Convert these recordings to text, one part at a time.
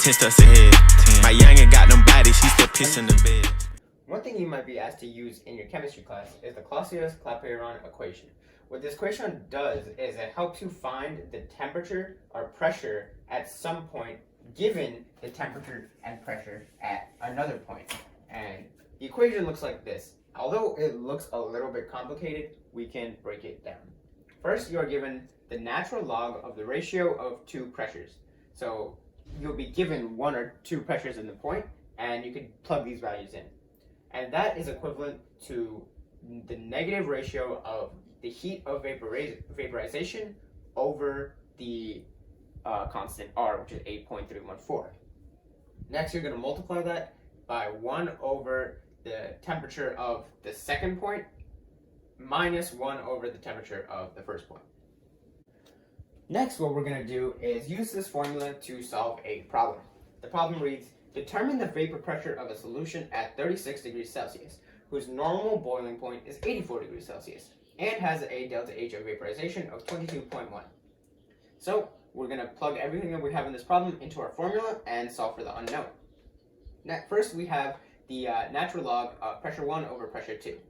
10 steps ahead. My youngin' got them bodies, he still piss in the bed. One thing you might be asked to use in your chemistry class is the Clausius Clapeyron equation. What this equation does is it helps you find the temperature or pressure at some point given the temperature and pressure at another point. And the equation looks like this. Although it looks a little bit complicated, we can break it down. First, you are given the natural log of the ratio of two pressures. So you'll be given one or two pressures in the point, and you can plug these values in. And that is equivalent to the negative ratio of the heat of vaporization over the constant R, which is 8.314. Next, you're going to multiply that by 1 over the temperature of the second point minus 1 over the temperature of the first point. Next, what we're going to do is use this formula to solve a problem. The problem reads, determine the vapor pressure of a solution at 36 degrees Celsius, whose normal boiling point is 84 degrees Celsius, and has a delta H of vaporization of 22.1. So, we're going to plug everything that we have in this problem into our formula and solve for the unknown. First, we have the natural log of pressure 1 over pressure 2.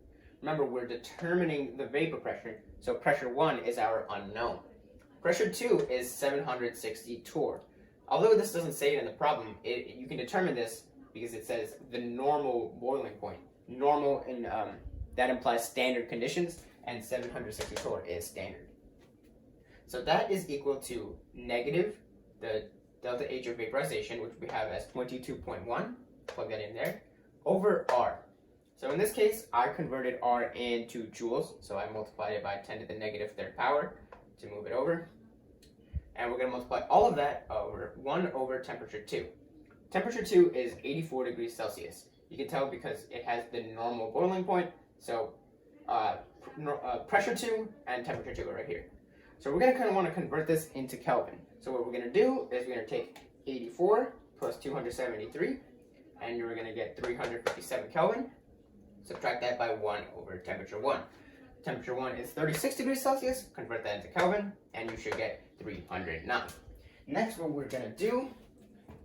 Remember, we're determining the vapor pressure, so pressure 1 is our unknown. Pressure 2 is 760 torr. Although this doesn't say it in the problem, you can determine this because it says the normal boiling point. Normal, that implies standard conditions, and 760 torr is standard. So that is equal to negative the delta H of vaporization, which we have as 22.1, plug that in there, over R. So in this case, I converted R into joules, so I multiplied it by 10 to the negative third power to move it over. And we're going to multiply all of that over 1 over temperature 2. Temperature 2 is 84 degrees Celsius. You can tell because it has the normal boiling point, so pressure 2 and temperature 2 are right here. So we're going to kind of want to convert this into Kelvin. So what we're going to do is we're going to take 84 plus 273, and you're going to get 357 Kelvin. Subtract that by 1 over temperature 1. Temperature 1 is 36 degrees Celsius. Convert that into Kelvin, and you should get 309. Next, what we're going to do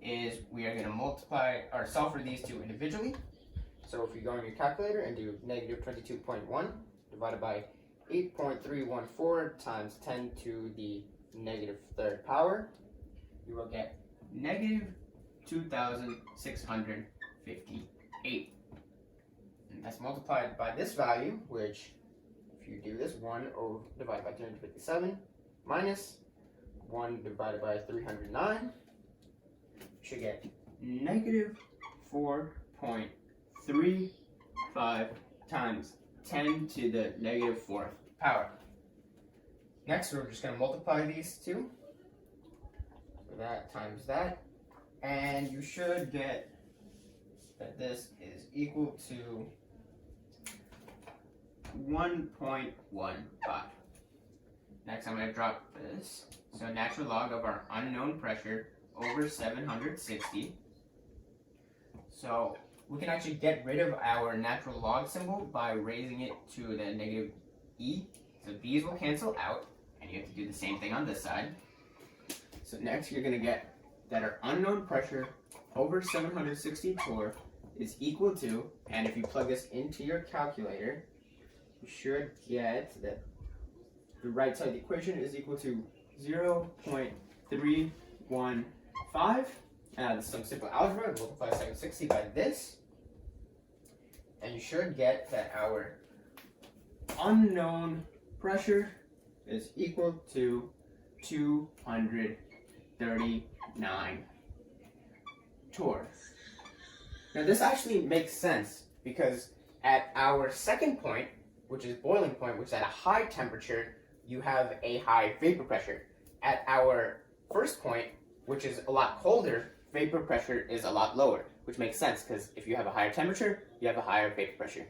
is we are going to multiply or solve for these two individually. So if you go on your calculator and do negative 22.1 divided by 8.314 times 10 to the negative third power, you will get negative 2,658. And that's multiplied by this value, which, if you do this, 1 divided by 357 minus 1 divided by 309, you should get negative 4.35 times 10 to the negative fourth power. Next, we're just going to multiply these two. So that times that. And you should get that this is equal to 1.15. Next, I'm going to drop this. So natural log of our unknown pressure over 760. So we can actually get rid of our natural log symbol by raising it to the negative e. So these will cancel out, and you have to do the same thing on this side. So next, you're going to get that our unknown pressure over 760 torr is equal to, and if you plug this into your calculator, you should get that the right side of the equation is equal to 0.315. Some simple algebra, multiply 760 by this, and you should get that our unknown pressure is equal to 239 torr. Now this actually makes sense because at our second point, which is boiling point, which is at a high temperature, you have a high vapor pressure. At our first point, which is a lot colder, vapor pressure is a lot lower, which makes sense because if you have a higher temperature, you have a higher vapor pressure.